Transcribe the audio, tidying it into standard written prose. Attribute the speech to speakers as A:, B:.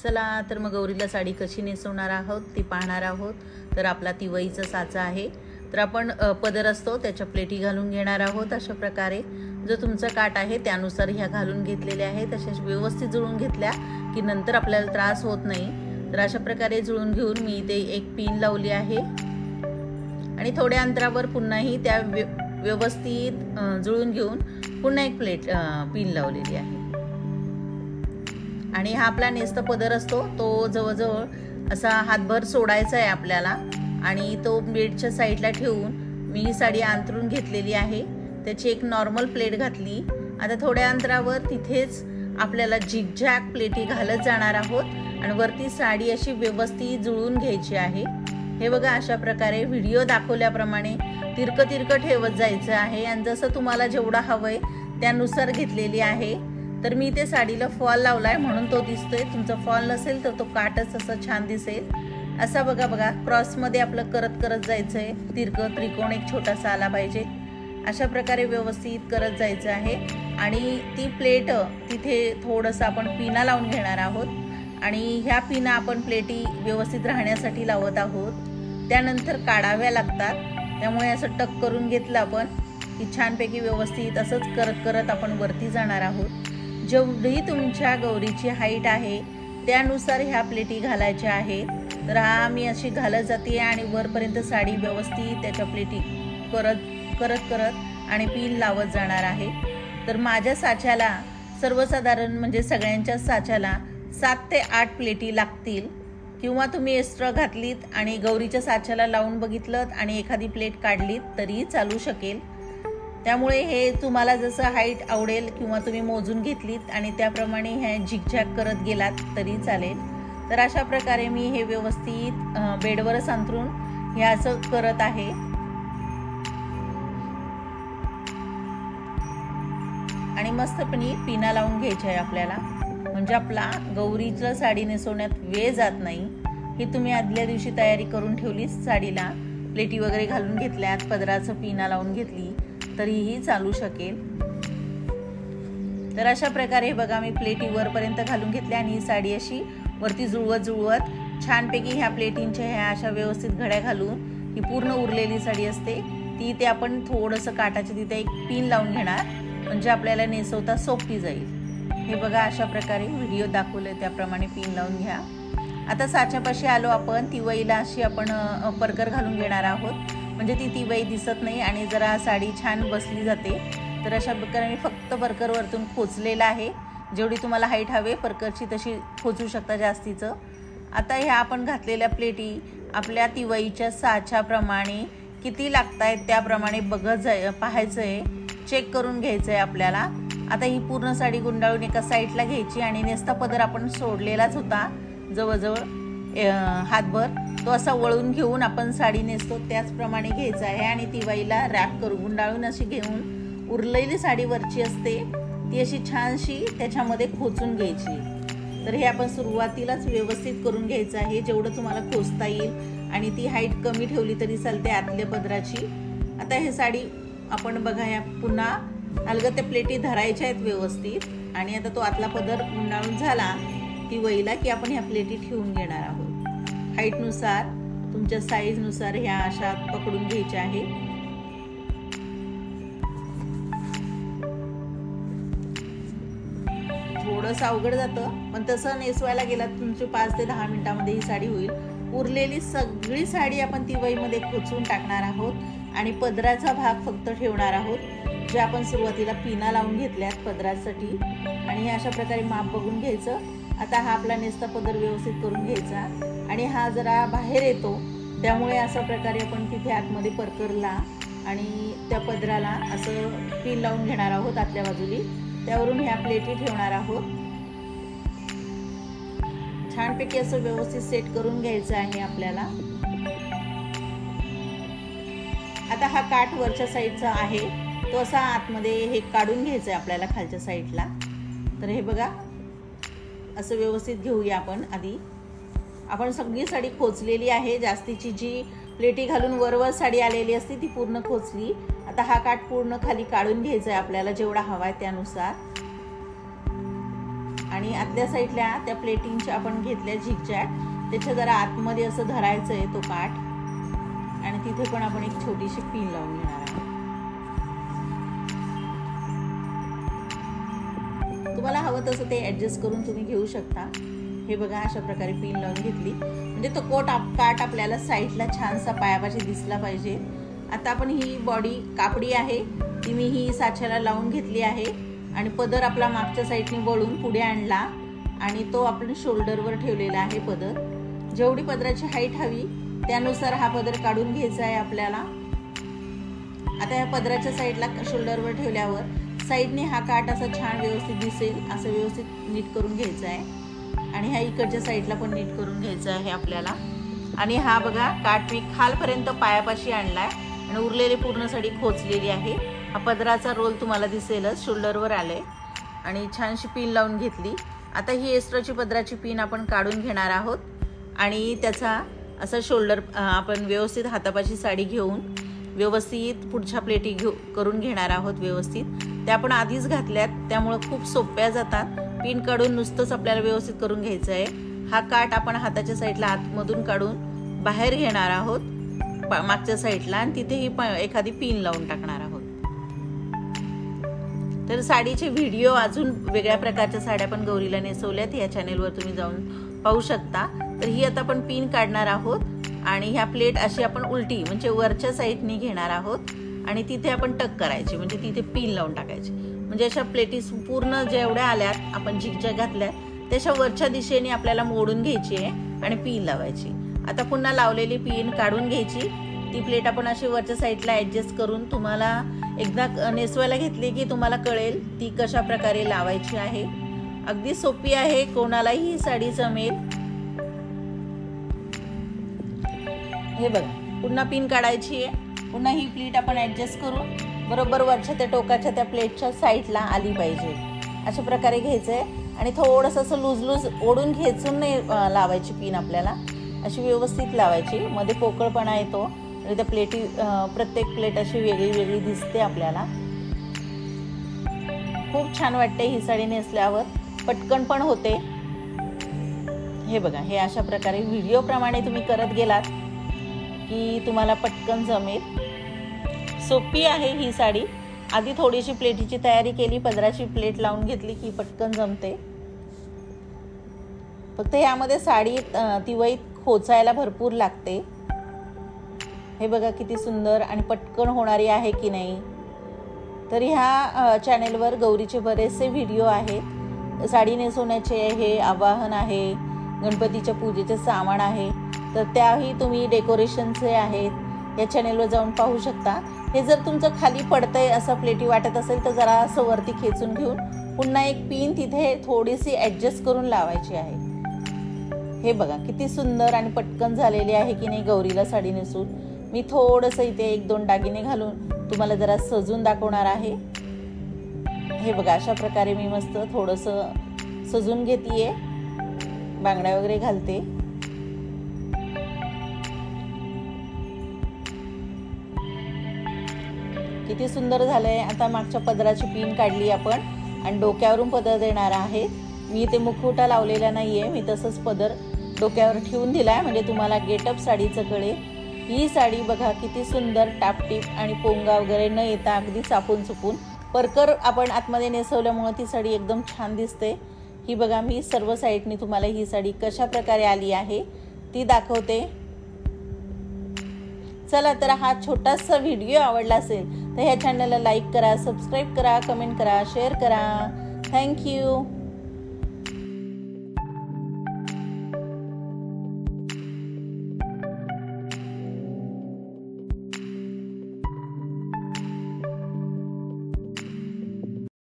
A: चला तर मग गौरीला साडी कशी नेसवणार आहोत ती पाहणार आहोत। तर आपला तिवईचा साचा आहे, तर आपण पदर असतो त्याच्या प्लेटी घालून घेणार आहोत। अशा प्रकारे जो तुमचा काट आहे त्यानुसार ह्या घालून घेतलेल्या आहेत। अशा व्यवस्थित जुळून घेतल्या की नंतर आपल्याला त्रास होत नाही। तर अशा प्रकारे जुळून घेऊन मी इथे एक पिन लावली आहे आणि थोड्या अंतरावर पुन्हाही त्या व्यवस्थित जुळून घेऊन पुन्हा एक पिन लावलेली आहे। आणि हा आपला नेस्त पदर असतो तो जवळजवळ असा हातभर सोडायचा आहे आपल्याला आणि तो बेडच्या साईडला ठेवून मी ही साडी अंतरून घेतलेली आहे। त्याची एक नॉर्मल प्लेट घातली। आता थोड्या अंतरावर तिथेच आपल्याला झिगझॅग प्लेटी घालत जाणार आहोत आणि वरती साडी अशी व्यवस्थित जुळून घ्यायची आहे। हे बघा अशा प्रकारे व्हिडिओ दाखवल्याप्रमाणे तिरकं तिरकं ठेवत जायचं आहे आणि जसं तुम्हाला जेवढा हवंय त्यानुसार घेतलेली आहे। तर मी ते साडीला फॉल लावलाय म्हणून तो दिसतोय। तुमचा फॉल नसेल तर तो काटच असं छान दिसेल। असा बघा क्रॉस मध्ये आपलं करत करत जायचंय। तिरकं त्रिकोण एक छोटासा आला पाहिजे। अशा प्रकारे व्यवस्थित करत जायचं आहे आणि ती प्लेट तिथे थोडंसं आपण पिना लावून घेणार आहोत आणि ह्या पिना आपण प्लेटी व्यवस्थित राहण्यासाठी लावत आहोत। त्यानंतर काढाव्या लागतात, त्यामुळे असं टक करून घेतलं आपण की छानपैकी व्यवस्थित असंच करत करत आपण वरती जाणार आहोत। जेवढी तुमच्या गौरीची हाईट आहे त्यानुसार ह्या प्लेटी घालायच्या आहेत। तर हा मी अशी घालत जाते आणि वरपर्यंत साडी व्यवस्थित त्याच्या प्लेटी करत आणि पिन लावत जाणार आहे। तर माझ्या साच्याला सर्वसाधारण म्हणजे सगळ्यांच्या साच्याला 7 ते 8 प्लेटी लागतील किंवा तुम्ही एक्स्ट्रा घातलीत आणि गौरीच्या साच्याला लावून बघितलं आणि एखादी प्लेट काढलीत तरी चालू शकेल। त्यामुळे हे तुम्हाला जसं हाईट आवडेल किंवा तुम्ही मोजून घेतलीत आणि त्याप्रमाणे हे झिगझॅग करत गेलात तरी चालेल। तर अशा प्रकारे मी हे व्यवस्थित बेडवरच अंतरून हे असं करत आहे। आणि मस्तपणे पिना लावून घ्यायची आहे आपल्याला, म्हणजे आपला गौरीचं साडी नेसवण्यात वेळ जात नाही। ही तुम्ही आदल्या दिवशी तयारी करून ठेवली, साडीला प्लेटी वगैरे घालून घेतल्यात, पदराचं पिना लावून घेतली तरीही चालू शकेल। तर अशा प्रकारे बघा मी प्लेटी वरपर्यंत घालून घेतल्या आणि ही साडी अशी वरती जुळवत छानपैकी ह्या प्लेटींच्या ह्या अशा व्यवस्थित घड्या घालून ही पूर्ण उरलेली साडी असते ती ते आपण थोडंसं काटाच्या तिथे एक पिन लावून घेणार, म्हणजे आपल्याला नेसवता सोपी जाईल। हे बघा अशा प्रकारे व्हिडिओ दाखवले त्याप्रमाणे पिन लावून घ्या। आता साच्यापाशी आलो आपण। तिवईला अशी आपण परकर घालून घेणार आहोत, म्हणजे ती तिवई दिसत नाही आणि जरा साडी छान बसली जाते। तर अशा प्रकारे मी फक्त परकर वरतून खोचलेला आहे। जेवढी तुम्हाला हाईट हवे परकरची तशी खोचू शकता जास्तीचं। आता ह्या आपण घातलेल्या प्लेटी आपल्या तिवईच्या साच्याप्रमाणे किती लागतायत त्याप्रमाणे पाहायचं आहे, चेक करून घ्यायचं आहे आपल्याला। आता ही पूर्ण साडी गुंडाळून एका साईडला घ्यायची आणि नेस्ता पदर आपण सोडलेलाच होता जवळजवळ हातभर, तो असा वळून घेऊन आपण साडी नेसतो त्याचप्रमाणे घ्यायचा आहे आणि तिवाईला रॅप करून गुंडाळून अशी घेऊन उरलेली साडी वरची असते ती अशी छानशी त्याच्यामध्ये खोचून घ्यायची। तर हे आपण सुरुवातीलाच व्यवस्थित करून घ्यायचं आहे, जेवढं तुम्हाला खोचता येईल आणि ती हाईट कमी ठेवली तरी चालते आतल्या पदराची। आता हे साडी आपण बघा या पुन्हा अलगद त्या प्लेटी धरायच्या आहेत व्यवस्थित आणि आता तो आतला पदर गुंडाळून झाला तिवईला की आपण ह्या प्लेटी ठेवून घेणार आहोत। हाईटनुसार तुमच्या साईजनुसार ह्या अशा पकडून घ्यायच्या आहे। थोडंसं अवघड जातं पण तसं नेसवायला गेलात तुमची 5 ते 10 मिनिटांमध्ये ही साडी होईल। उरलेली सगळी साडी आपण तिवईमध्ये खोचून टाकणार आहोत आणि पदराचा भाग फक्त ठेवणार आहोत जे आपण सुरुवातीला पिना लावून घेतल्यात पदरासाठी। आणि हे अशा प्रकारे माप बघून घ्यायचं। आता हा आपला नेस्ता पदर व्यवस्थित करून घ्यायचा आणि हा जरा बाहेर येतो त्यामुळे अशा प्रकारे आपण तिथे आतमध्ये परकरला आणि त्या पदराला असं पिन लावून घेणार आहोत आतल्या बाजूली। त्यावरून ह्या प्लेटी ठेवणार आहोत। छानपैकी असं व्यवस्थित सेट करून घ्यायचं आहे आपल्याला। आता हा काठ वरच्या साईडचा आहे तो असा आतमध्ये हे काढून घ्यायचं आहे आपल्याला खालच्या साईडला। तर हे बघा असं व्यवस्थित घेऊया आपण। आधी आपण सगळी साडी खोचलेली आहे, जास्तीची जी प्लेटी घालून वरवर साडी आलेली असते ती पूर्ण खोचली। आता हा काठ पूर्ण खाली काढून घ्यायचा आहे आपल्याला जेवढा हवा आहे त्यानुसार। आणि आतल्या साईडला त्या प्लेटिंगच्या आपण घेतल्या झिगझॅग, त्याच्या जरा आतमध्ये असं धरायचं आहे तो काठ आणि तिथे पण आपण एक छोटीशी पिन लावून घेणार आहोत। तुम्हाला हवं तसं ते ॲडजस्ट करून तुम्ही घेऊ शकता। हे बघा अशा प्रकारे पिन लावून घेतली म्हणजे तो काठ आपल्याला साईडला छानसा पायापाशी दिसला पाहिजे। आता आपण ही बॉडी कापडी आहे ती मी ही साच्याला लावून घेतली आहे आणि पदर आपला मागच्या साईडने वळून पुढे आणला आणि तो आपण शोल्डरवर ठेवलेला आहे पदर। जेवढी पदराची हाईट हवी त्यानुसार हा पदर काढून घ्यायचा आहे आपल्याला। आता या पदराच्या साईडला शोल्डरवर ठेवल्यावर साईडने हा काठ असा छान व्यवस्थित दिसेल असं व्यवस्थित नीट करून घ्यायचं आहे आणि ह्या इकडच्या साईडला पण नीट करून घ्यायचं आहे आपल्याला। आणि हा बघा काठ मी खालपर्यंत पायापाशी आणलाय आणि उरलेली पूर्ण साडी खोचलेली आहे। हा पदराचा रोल तुम्हाला दिसेलच, शोल्डरवर आले आणि छानशी पिन लावून घेतली। आता ही एक्स्ट्राची पदराची पिन आपण काढून घेणार आहोत आणि त्याचा असा शोल्डर आपण व्यवस्थित हातापाशी साडी घेऊन व्यवस्थित पुढच्या प्लेटी करून घेणार आहोत। व्यवस्थित त्या आपण आधीच घातल्यात त्यामुळे खूप सोप्या जातात। पिन काढून नुसतंच आपल्याला व्यवस्थित करून घ्यायचं आहे। हा काठ आपण हाताच्या साईडला आतमधून काढून बाहेर घेणार आहोत मागच्या साईडला आणि तिथेही एखादी पिन लावून टाकणार आहोत। तर साडीचे व्हिडिओ अजून वेगळ्या प्रकारच्या साड्या पण गौरीला नेसवल्यात, या चॅनेलवर तुम्ही जाऊन पाहू शकता। तर ही आता आपण पिन काढणार आहोत आणि ह्या प्लेट अशी आपण उलटी म्हणजे वरच्या साईडने घेणार आहोत आणि तिथे आपण टक करायची म्हणजे तिथे पिन लावून टाकायची। म्हणजे अशा प्लेटी पूर्ण जेवढ्या आल्यात आपण झिगझॅग घातल्यात त्याच्या वरच्या दिशेने आपल्याला मोडून घ्यायची आहे आणि पिन लावायची। आता पुन्हा लावलेली पिन काढून घ्यायची। ती प्लेट आपण अशी वरच्या साईडला ॲडजस्ट करून तुम्हाला एकदा नेसवायला घेतली की तुम्हाला कळेल ती कशा प्रकारे लावायची आहे। अगदी सोपी आहे, कोणालाही ही साडी जमेल। हे बघा पुन्हा पिन काढायची आहे, पुन्हा ही प्लेट आपण ॲडजस्ट करून बरोबर वरच्या त्या टोकाच्या त्या प्लेटच्या साईडला आली पाहिजे अशा प्रकारे घ्यायचंय आणि थोडंसं असं लूज ओढून खेचून नाही लावायची पिन, आपल्याला अशी व्यवस्थित लावायची। मध्ये पोकळपणा येतो आणि त्या प्लेटी प्रत्येक प्लेट अशी वेगळी वेगळी दिसते आपल्याला। खूप छान वाटते ही साडी नेसल्यावर, पटकन पण होते। हे बघा हे अशा प्रकारे व्हिडिओ प्रमाणे तुम्ही करत गेलात की तुम्हाला पटकन जमेल। सोपी आहे ही साडी। आधी थोडीशी प्लेटीची तयारी केली, पदराची प्लेट लावून घेतली की पटकन जमते। फक्त यामध्ये साडी तिवई खोचायला भरपूर लागते। हे बघा किती सुंदर आणि पटकन होणारी आहे की नाही। तर ह्या चॅनेलवर गौरीचे बरेचसे व्हिडिओ आहेत, साडी नेसवण्याचे हे आवाहन आहे, गणपतीच्या पूजेचे सामान आहे, तर त्याही तुम्ही डेकोरेशनचे आहेत या चॅनेलवर जाऊन पाहू शकता। हे जर तुमचं खाली पडतंय असं प्लेटी वाटत असेल तर जरा असं वरती खेचून घेऊन पुन्हा एक पिन तिथे थोडीशी ॲडजस्ट करून लावायची आहे। हे बघा किती सुंदर आणि पटकन झालेली आहे की नाही गौरीला साडी नेसून। मी थोडंसं इथे 1-2 दागिने घालून तुम्हाला जरा सजून दाखवणार आहे। हे बघा अशा प्रकारे मी मस्त थोडंसं सजून घेतीये, बांगड्या वगैरे घालते। किती सुंदर झालंय। आता मागच्या पदराची पिन काढली आपण आणि डोक्यावरून पदर देणार आहे। मी इथे मुखवटा लावलेला नाहीये, मी तसंच पदर डोक्यावर ठेवून दिलाय म्हणजे तुम्हाला गेटअप साडीचं कळेल। ही साडी बघा किती सुंदर, टापटीप आणि पोंगा वगैरे न येता अगदी चापून चुपून परकर आपण आतमध्ये नेसवल्यामुळे ती साडी एकदम छान दिसते। ही बघा मी सर्व साईडनी तुम्हाला ही साडी कशा प्रकारे आली आहे ती दाखवते। चला तर हा छोटासा व्हिडिओ आवडला असेल तर ह्या चॅनलला लाईक करा, सबस्क्राईब करा, कमेंट करा, शेअर करा। थँक्यू।